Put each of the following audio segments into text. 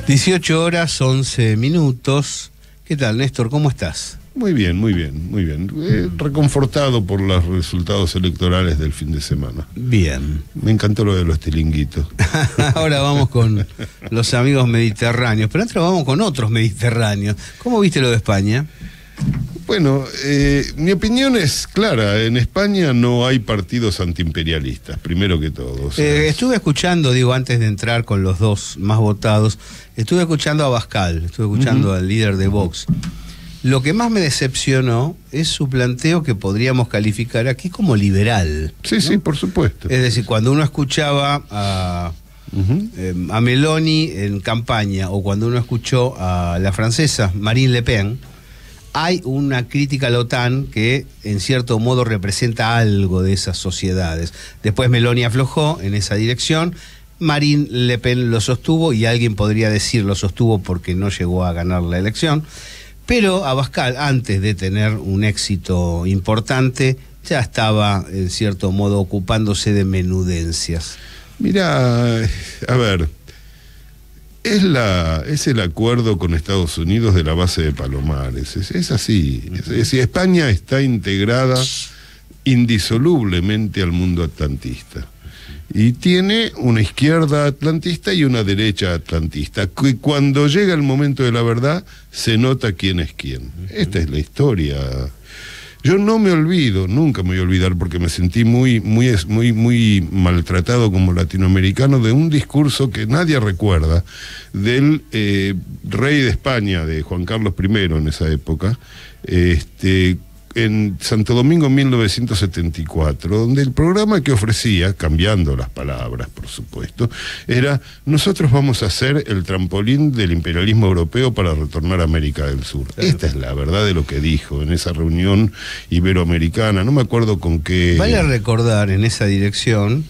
18 horas 11 minutos. ¿Qué tal, Néstor? ¿Cómo estás? Muy bien, muy bien, muy bien. Reconfortado por los resultados electorales del fin de semana. Bien. Me encantó lo de los tilinguitos. Ahora vamos con los amigos mediterráneos, pero antes vamos con otros mediterráneos. ¿Cómo viste lo de España? Bueno, mi opinión es clara. En España no hay partidos antiimperialistas, primero que todo. O sea, estuve escuchando, digo, antes de entrar con los dos más votados, estuve escuchando a Abascal, estuve escuchando al líder de Vox. Lo que más me decepcionó es su planteo que podríamos calificar aquí como liberal. Sí, ¿no? Sí, por supuesto. Es decir, cuando uno escuchaba a Meloni en campaña o cuando uno escuchó a la francesa Marine Le Pen, hay una crítica a la OTAN que en cierto modo representa algo de esas sociedades. Después Meloni aflojó en esa dirección, Marine Le Pen lo sostuvo y alguien podría decir lo sostuvo porque no llegó a ganar la elección. Pero Abascal, antes de tener un éxito importante, ya estaba, en cierto modo, ocupándose de menudencias. Mira, a ver, es el acuerdo con Estados Unidos de la base de Palomares. Es así. Si España está integrada indisolublemente al mundo atlantista. Y tiene una izquierda atlantista y una derecha atlantista, que cuando llega el momento de la verdad se nota quién es quién. Esta es la historia. Yo no me olvido, nunca me voy a olvidar, porque me sentí muy maltratado como latinoamericano, de un discurso que nadie recuerda, del rey de España, de Juan Carlos I en esa época, en Santo Domingo en 1974, donde el programa que ofrecía, cambiando las palabras por supuesto, era: nosotros vamos a ser el trampolín del imperialismo europeo para retornar a América del Sur. Claro. Esta es la verdad de lo que dijo en esa reunión iberoamericana, no me acuerdo con qué. Vale recordar en esa dirección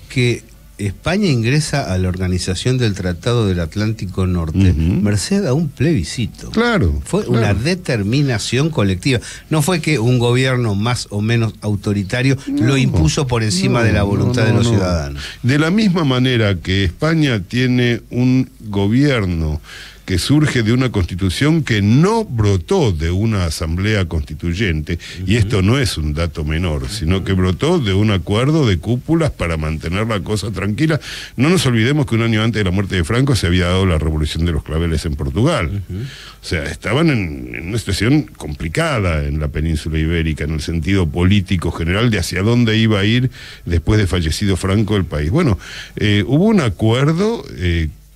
que España ingresa a la Organización del Tratado del Atlántico Norte merced a un plebiscito. Claro. Fue una determinación colectiva. No fue que un gobierno más o menos autoritario lo impuso por encima de la voluntad de los ciudadanos. De la misma manera que España tiene un gobierno que surge de una constitución que no brotó de una asamblea constituyente, y esto no es un dato menor, sino que brotó de un acuerdo de cúpulas para mantener la cosa tranquila. No nos olvidemos que un año antes de la muerte de Franco se había dado la revolución de los claveles en Portugal. O sea, estaban en una situación complicada en la península ibérica, en el sentido político general de hacia dónde iba a ir después de fallecido Franco el país. Bueno, hubo un acuerdo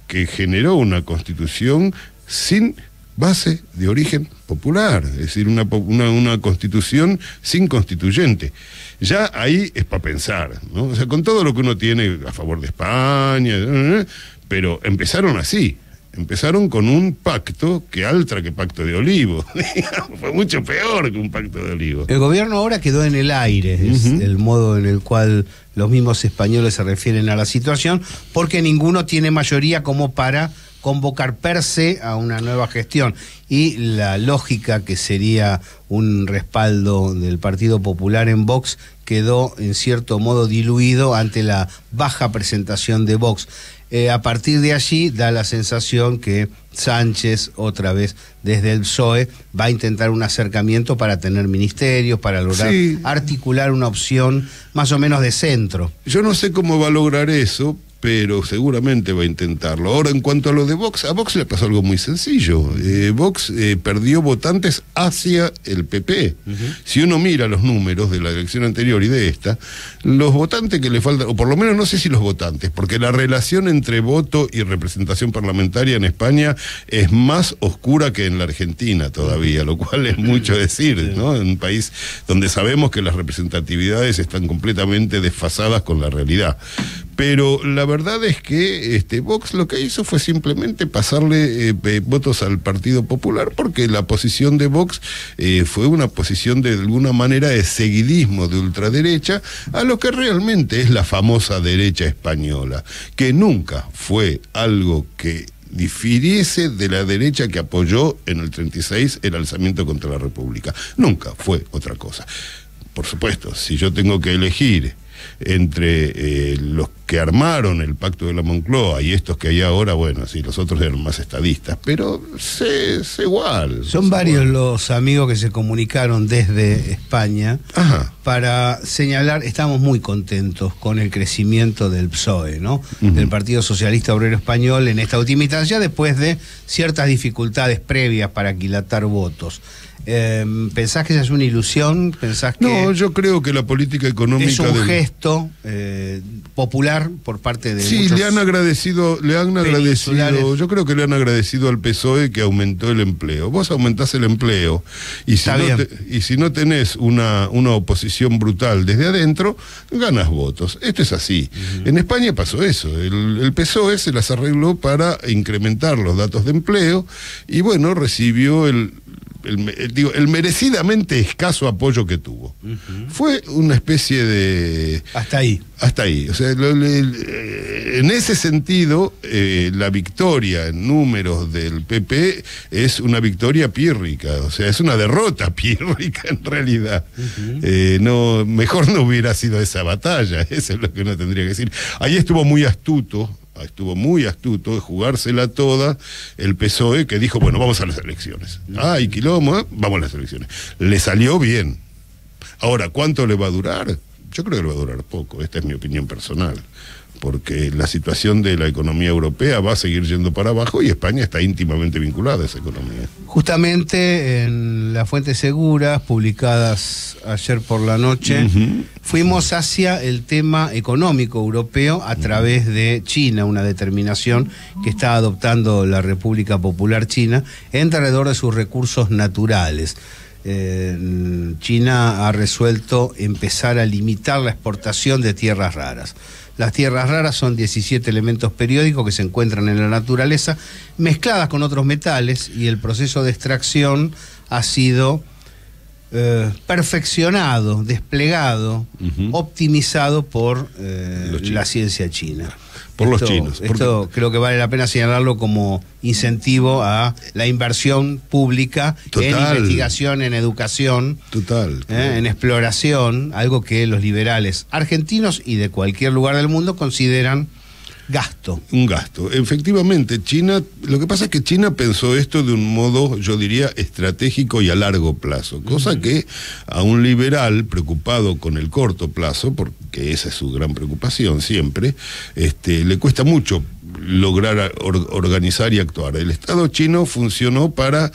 que generó una constitución sin base de origen popular, es decir, una constitución sin constituyente. Ya ahí es para pensar, ¿no? O sea, con todo lo que uno tiene a favor de España, pero empezaron así. Empezaron con un pacto que altra que pacto de olivo. Fue mucho peor que un pacto de olivo. El gobierno ahora quedó en el aire, es el modo en el cual los mismos españoles se refieren a la situación, porque ninguno tiene mayoría como para convocar per se a una nueva gestión. Y la lógica que sería un respaldo del Partido Popular en Vox quedó en cierto modo diluido ante la baja presentación de Vox. A partir de allí da la sensación que Sánchez, otra vez desde el PSOE, va a intentar un acercamiento para tener ministerios, para lograr articular una opción más o menos de centro. Yo no sé cómo va a lograr eso, pero seguramente va a intentarlo. Ahora, en cuanto a lo de Vox, a Vox le pasó algo muy sencillo. Vox perdió votantes hacia el PP. Si uno mira los números de la elección anterior y de esta, los votantes que le faltan, o por lo menos no sé si los votantes, porque la relación entre voto y representación parlamentaria en España es más oscura que en la Argentina todavía, lo cual es mucho decir, ¿no? En un país donde sabemos que las representatividades están completamente desfasadas con la realidad. Pero la verdad es que Vox lo que hizo fue simplemente pasarle votos al Partido Popular, porque la posición de Vox fue una posición de alguna manera de seguidismo de ultraderecha a lo que realmente es la famosa derecha española, que nunca fue algo que difiriese de la derecha que apoyó en el 36 el alzamiento contra la República. Nunca fue otra cosa. Por supuesto, si yo tengo que elegir entre los que armaron el Pacto de la Moncloa y estos que hay ahora, bueno, sí, los otros eran más estadistas, pero es igual. Son varios los amigos que se comunicaron desde España para señalar, estamos muy contentos con el crecimiento del PSOE, ¿no? Del Partido Socialista Obrero Español en esta última instancia, después de ciertas dificultades previas para aquilatar votos. ¿Pensás que esa es una ilusión? ¿Pensás que no, yo creo que la política económica es un gesto popular por parte de muchos le han agradecido, yo creo que le han agradecido al PSOE que aumentó el empleo. Vos aumentás el empleo y si no tenés una oposición brutal desde adentro, ganas votos. Esto es así. En España pasó eso. El PSOE se las arregló para incrementar los datos de empleo y bueno, recibió el merecidamente escaso apoyo que tuvo. Fue una especie de... Hasta ahí. O sea, en ese sentido, la victoria en números del PP es una victoria pírrica, o sea, es una derrota pírrica en realidad. Mejor no hubiera sido esa batalla, eso es lo que uno tendría que decir. Ahí estuvo muy astuto de jugársela toda el PSOE, que dijo, bueno, vamos a las elecciones. Hay quilombo, vamos a las elecciones. Le salió bien. Ahora, ¿cuánto le va a durar? Yo creo que le va a durar poco, esta es mi opinión personal, porque la situación de la economía europea va a seguir yendo para abajo y España está íntimamente vinculada a esa economía. Justamente en las fuentes seguras, publicadas ayer por la noche, fuimos hacia el tema económico europeo a través de China, una determinación que está adoptando la República Popular China en derredor de sus recursos naturales. China ha resuelto empezar a limitar la exportación de tierras raras. Las tierras raras son 17 elementos periódicos que se encuentran en la naturaleza, mezcladas con otros metales, y el proceso de extracción ha sido perfeccionado, desplegado, optimizado por la ciencia china. Por los chinos. Esto creo que vale la pena señalarlo como incentivo a la inversión pública en investigación, en educación, en exploración, algo que los liberales argentinos y de cualquier lugar del mundo consideran gasto. Un gasto. Efectivamente, China, lo que pasa es que China pensó esto de un modo, yo diría, estratégico y a largo plazo, cosa que a un liberal preocupado con el corto plazo, porque esa es su gran preocupación siempre, le cuesta mucho lograr organizar y actuar. El Estado chino funcionó para...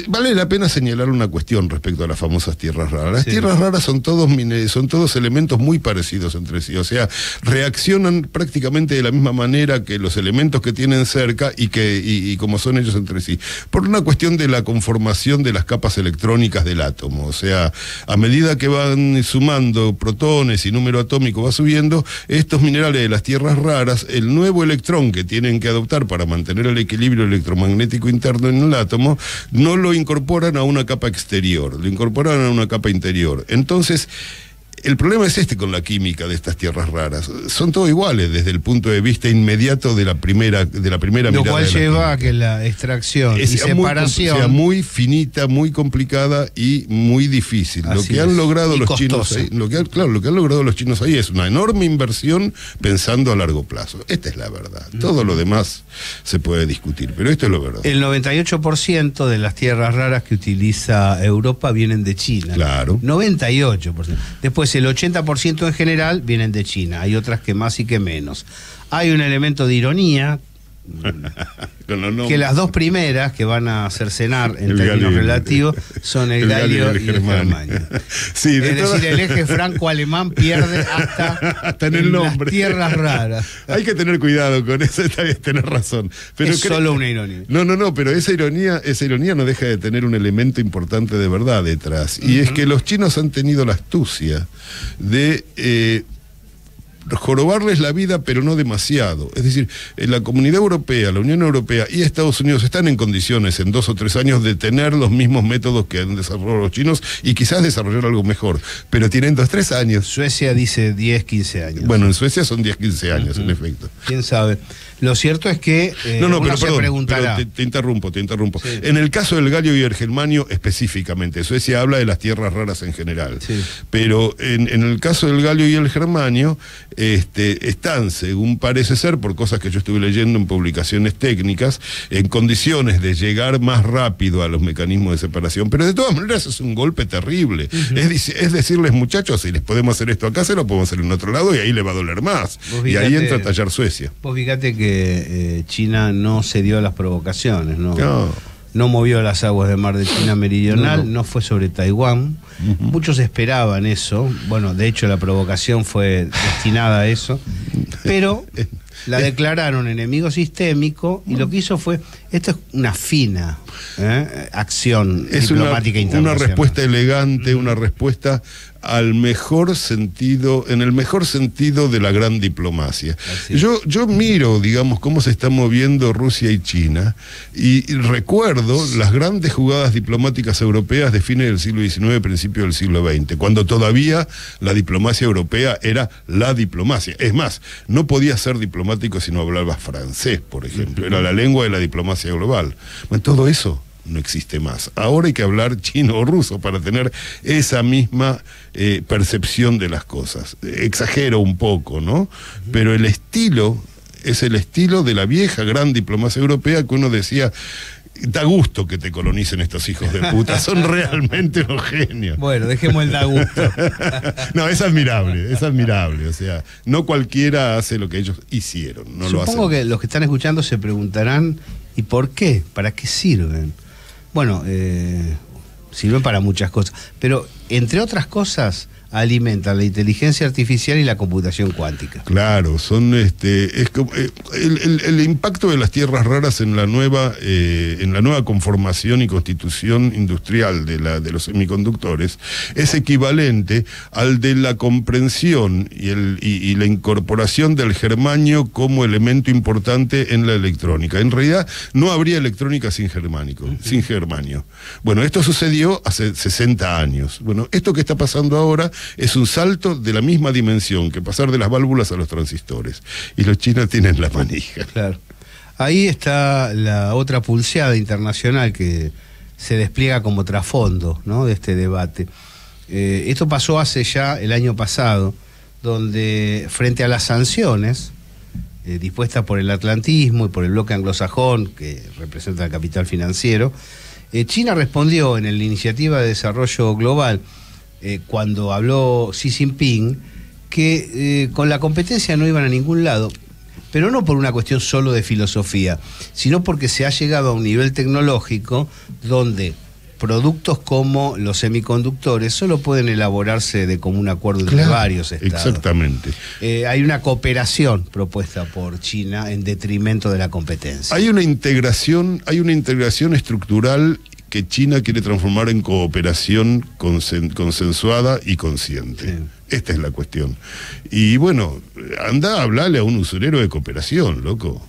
vale la pena señalar una cuestión respecto a las famosas tierras raras. Las tierras raras son todos elementos muy parecidos entre sí, o sea, reaccionan prácticamente de la misma manera que los elementos que tienen cerca y como son ellos entre sí, por una cuestión de la conformación de las capas electrónicas del átomo. O sea, a medida que van sumando protones y número atómico va subiendo, estos minerales de las tierras raras, el nuevo electrón que tienen que adoptar para mantener el equilibrio electromagnético interno en el átomo, no lo incorporan a una capa exterior, lo incorporan a una capa interior. Entonces, el problema es con la química de estas tierras raras. Son todos iguales desde el punto de vista inmediato de la primera mirada. Lo cual lleva a que la extracción y separación sea muy finita, muy complicada y muy difícil. Lo que han logrado los chinos ahí, lo que han logrado los chinos ahí es una enorme inversión pensando a largo plazo. Esta es la verdad. Todo lo demás se puede discutir, pero esto es lo verdad. El 98% de las tierras raras que utiliza Europa vienen de China. Claro. 98%. Después el 80% en general vienen de China, hay otras que más y que menos. Hay un elemento de ironía, que las dos primeras que van a cercenar en términos relativos son el galio y el germanio. Sí, es decir, el eje franco-alemán pierde hasta en el nombre. Las tierras raras. Hay que tener cuidado con eso, está bien, tenés razón. Pero es solo una ironía. No, pero esa ironía no deja de tener un elemento importante de verdad detrás. Y es que los chinos han tenido la astucia de jorobarles la vida, pero no demasiado. Es decir, la Comunidad Europea, la Unión Europea y Estados Unidos están en condiciones en 2 o 3 años de tener los mismos métodos que han desarrollado los chinos y quizás desarrollar algo mejor, pero tienen 2 o 3 años. Suecia dice 10, 15 años. Bueno, en Suecia son 10, 15 años, en efecto. ¿Quién sabe? Lo cierto es que pero se preguntará. Pero te interrumpo. Sí. En el caso del galio y el germanio específicamente, Suecia habla de las tierras raras en general, Sí. pero en el caso del galio y el germanio, están, según parece ser, por cosas que yo estuve leyendo en publicaciones técnicas, en condiciones de llegar más rápido a los mecanismos de separación, pero de todas maneras es un golpe terrible. Es decirles, muchachos, si les podemos hacer esto acá, se lo podemos hacer en otro lado y ahí le va a doler más. Y ahí entra a tallar Suecia. Vos fíjate que China no cedió a las provocaciones, no movió las aguas del mar de China Meridional, no fue sobre Taiwán. Muchos esperaban eso. Bueno, de hecho la provocación fue destinada a eso, pero la declararon enemigo sistémico y lo que hizo fue, esto es una fina acción diplomática internacional. Una respuesta elegante, una respuesta al mejor sentido, en el mejor sentido de la gran diplomacia. Yo miro, digamos, cómo se están moviendo Rusia y China y recuerdo las grandes jugadas diplomáticas europeas de fines del siglo XIX, principio del siglo XX, cuando todavía la diplomacia europea era la diplomacia. Es más, no podías ser diplomático si no hablabas francés, por ejemplo. Era la lengua de la diplomacia global. Bueno, todo eso no existe más. Ahora hay que hablar chino o ruso para tener esa misma percepción de las cosas. Exagero un poco, ¿no? Pero el estilo es el estilo de la vieja gran diplomacia europea que uno decía, da gusto que te colonicen estos hijos de puta, son realmente unos genios. Bueno, dejemos el da gusto. No, es admirable, o sea, no cualquiera hace lo que ellos hicieron, no lo hacen. Supongo que los que están escuchando se preguntarán, ¿y por qué? ¿Para qué sirven? Bueno, sirven para muchas cosas, pero entre otras cosas alimentan la inteligencia artificial y la computación cuántica. Claro, son es como, el impacto de las tierras raras en la nueva conformación y constitución industrial de los semiconductores es equivalente al de la comprensión y la incorporación del germanio como elemento importante en la electrónica. En realidad no habría electrónica sin germanio. Bueno, esto sucedió hace 60 años. Bueno, esto que está pasando ahora es un salto de la misma dimensión que pasar de las válvulas a los transistores. Y los chinos tienen la manija. Claro. Ahí está la otra pulseada internacional que se despliega como trasfondo, ¿no?, de este debate. Esto pasó hace ya el año pasado, donde frente a las sanciones dispuestas por el atlantismo y por el bloque anglosajón, que representa el capital financiero, China respondió en la Iniciativa de Desarrollo Global, cuando habló Xi Jinping, que con la competencia no iban a ningún lado, pero no por una cuestión solo de filosofía, sino porque se ha llegado a un nivel tecnológico donde productos como los semiconductores solo pueden elaborarse de común acuerdo entre varios estados. Exactamente. Hay una cooperación propuesta por China en detrimento de la competencia. Hay una integración estructural que China quiere transformar en cooperación consensuada y consciente. Sí. Esta es la cuestión. Y bueno, anda a hablarle a un usurero de cooperación, loco.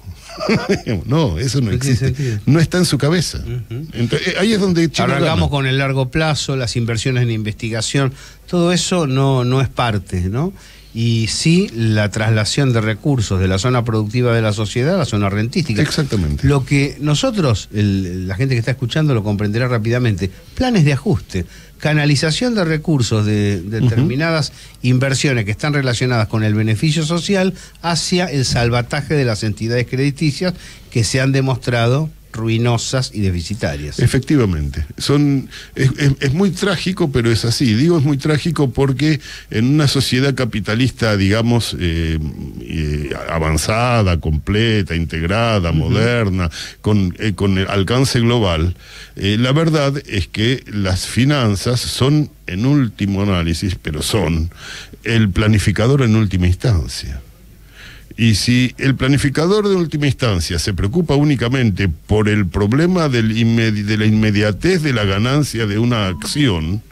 No, eso no existe. No está en su cabeza. Entonces, ahí es donde China arrancamos con el largo plazo, las inversiones en investigación, todo eso no es parte, ¿no? Y sí la traslación de recursos de la zona productiva de la sociedad a la zona rentística. Exactamente. Lo que nosotros, la gente que está escuchando lo comprenderá rápidamente, planes de ajuste, canalización de recursos de determinadas inversiones que están relacionadas con el beneficio social hacia el salvataje de las entidades crediticias que se han demostrado ruinosas y deficitarias. Efectivamente. Es muy trágico, pero es así. Digo es muy trágico porque en una sociedad capitalista, digamos, avanzada, completa, integrada, moderna, con el alcance global, la verdad es que las finanzas son, en último análisis, pero son el planificador en última instancia. Y si el planificador de última instancia se preocupa únicamente por el problema de la inmediatez de la ganancia de una acción,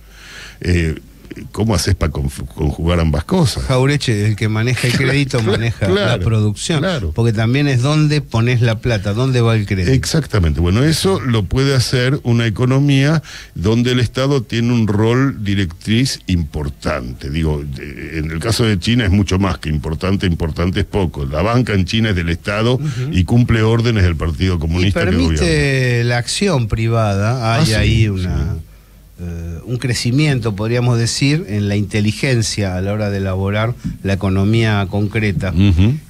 ¿cómo haces para conjugar ambas cosas? Jaureche, el que maneja el crédito maneja la producción, porque también es dónde pones la plata, dónde va el crédito. Exactamente, bueno, eso lo puede hacer una economía donde el Estado tiene un rol directriz importante. Digo, en el caso de China es mucho más que importante, importante es poco. La banca en China es del Estado y cumple órdenes del Partido Comunista. Y permite la acción privada, hay ahí un crecimiento, podríamos decir, en la inteligencia a la hora de elaborar la economía concreta.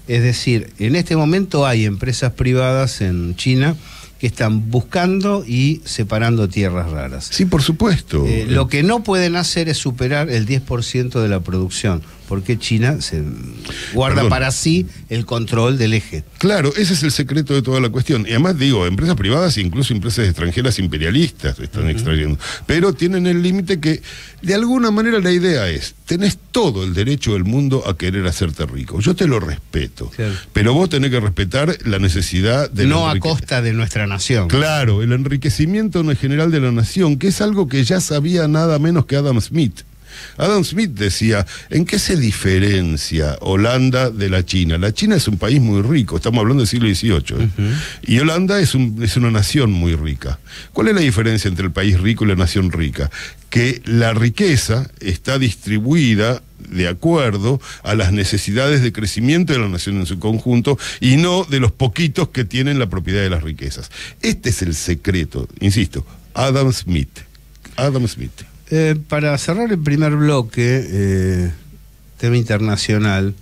Es decir, en este momento hay empresas privadas en China que están buscando y separando tierras raras. Sí, por supuesto. Lo que no pueden hacer es superar el 10% de la producción, porque China se guarda para sí el control del eje. Claro, ese es el secreto de toda la cuestión. Y además digo, empresas privadas e incluso empresas extranjeras imperialistas están extrayendo. Pero tienen el límite que, de alguna manera la idea es, tenés todo el derecho del mundo a querer hacerte rico. Yo te lo respeto. Claro. Pero vos tenés que respetar la necesidad de... No a costa de nuestra nación. Claro, el enriquecimiento en general de la nación, que es algo que ya sabía nada menos que Adam Smith. Adam Smith decía, ¿en qué se diferencia Holanda de la China? La China es un país muy rico, estamos hablando del siglo XVIII, y Holanda es una nación muy rica. ¿Cuál es la diferencia entre el país rico y la nación rica? Que la riqueza está distribuida de acuerdo a las necesidades de crecimiento de la nación en su conjunto y no de los poquitos que tienen la propiedad de las riquezas. Este es el secreto, insisto, Adam Smith. Adam Smith. Para cerrar el primer bloque, tema internacional,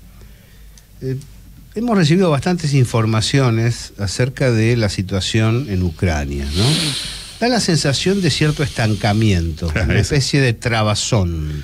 hemos recibido bastantes informaciones acerca de la situación en Ucrania, ¿no? Da la sensación de cierto estancamiento, una especie de trabazón,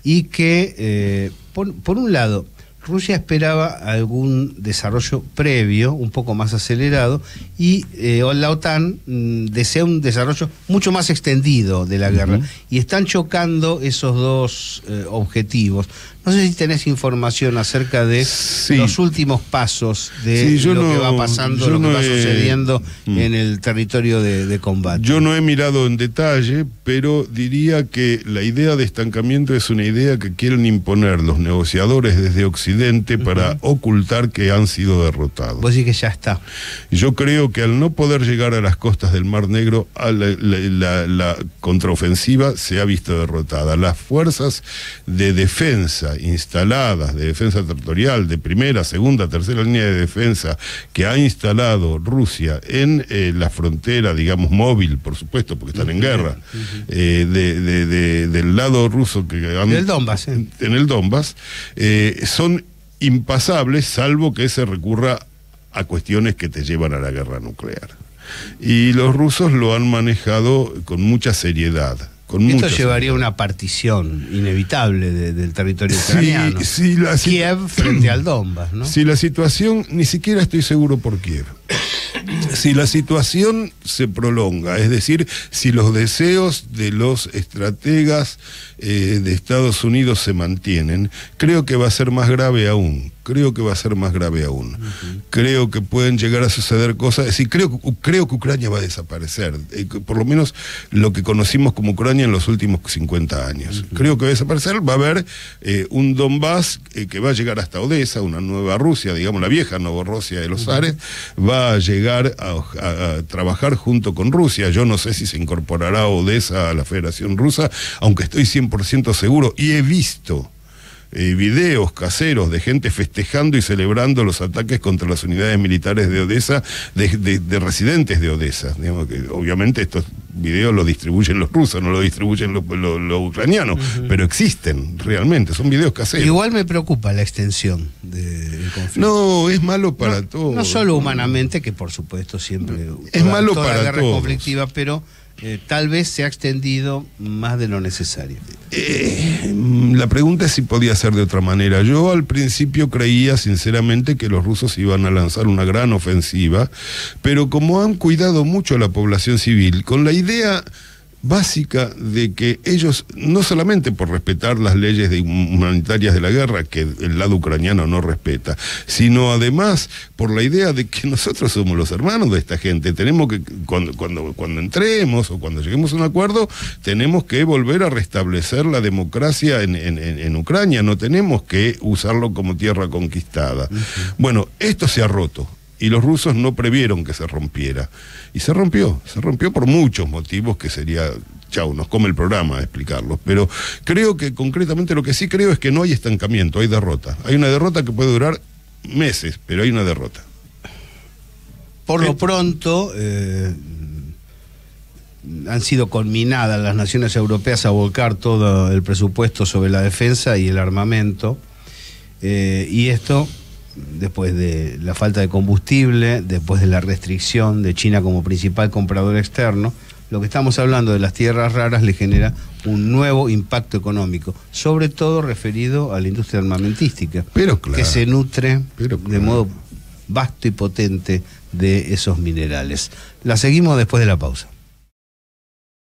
y que, por un lado, Rusia esperaba algún desarrollo previo, un poco más acelerado, y la OTAN desea un desarrollo mucho más extendido de la guerra. Y están chocando esos dos objetivos. No sé si tenés información acerca de los últimos pasos de que va pasando, lo que va sucediendo en el territorio de combate. Yo no he mirado en detalle, pero diría que la idea de estancamiento es una idea que quieren imponer los negociadores desde Occidente para ocultar que han sido derrotados. Vos decís que ya está. Yo creo que al no poder llegar a las costas del Mar Negro, la contraofensiva se ha visto derrotada. Las fuerzas de defensa instaladas, de defensa territorial, de primera, segunda, tercera línea de defensa que ha instalado Rusia en la frontera, digamos, móvil, por supuesto, porque están en guerra, del lado ruso del Donbass, en el Donbass, son impasables, salvo que se recurra a cuestiones que te llevan a la guerra nuclear. Y los rusos lo han manejado con mucha seriedad. Esto llevaría a una partición inevitable del territorio ucraniano. Kiev frente al Donbass, ¿no? Si la situación, ni siquiera estoy seguro por Kiev. Si la situación se prolonga, es decir, si los deseos de los estrategas de Estados Unidos se mantienen, creo que va a ser más grave aún. Creo que pueden llegar a suceder cosas. Es decir, creo que Ucrania va a desaparecer. Por lo menos lo que conocimos como Ucrania en los últimos 50 años. Creo que va a desaparecer. Va a haber un Donbass que va a llegar hasta Odessa, una nueva Rusia, digamos la vieja Novorossia de los zares, va a llegar a trabajar junto con Rusia. Yo no sé si se incorporará Odessa a la Federación Rusa, aunque estoy 100% seguro, y he visto videos caseros de gente festejando y celebrando los ataques contra las unidades militares de Odessa, de residentes de Odessa. Digamos que obviamente estos videos los distribuyen los rusos, no los distribuyen los ucranianos, pero existen realmente, son videos caseros. Igual me preocupa la extensión del conflicto. No, es malo para todos. No solo humanamente, que por supuesto siempre es malo toda para la guerra todos. Conflictiva, pero tal vez se ha extendido más de lo necesario. La pregunta es si podía ser de otra manera. Yo al principio creía sinceramente que los rusos iban a lanzar una gran ofensiva, pero como han cuidado mucho a la población civil, con la idea básica de que ellos, no solamente por respetar las leyes humanitarias de la guerra, que el lado ucraniano no respeta, sino además por la idea de que nosotros somos los hermanos de esta gente. Tenemos que, cuando entremos o cuando lleguemos a un acuerdo, tenemos que volver a restablecer la democracia en Ucrania, no tenemos que usarlo como tierra conquistada. Bueno, esto se ha roto. Y los rusos no previeron que se rompiera. Y se rompió por muchos motivos que sería, chau, nos come el programa explicarlos. Pero creo que concretamente lo que sí creo es que no hay estancamiento, hay derrota. Hay una derrota que puede durar meses, pero hay una derrota. Por lo pronto, han sido conminadas las naciones europeas a volcar todo el presupuesto sobre la defensa y el armamento. Y esto, después de la falta de combustible, después de la restricción de China como principal comprador externo, lo que estamos hablando de las tierras raras le genera un nuevo impacto económico, sobre todo referido a la industria armamentística, pero claro, que se nutre de modo vasto y potente de esos minerales. La seguimos después de la pausa.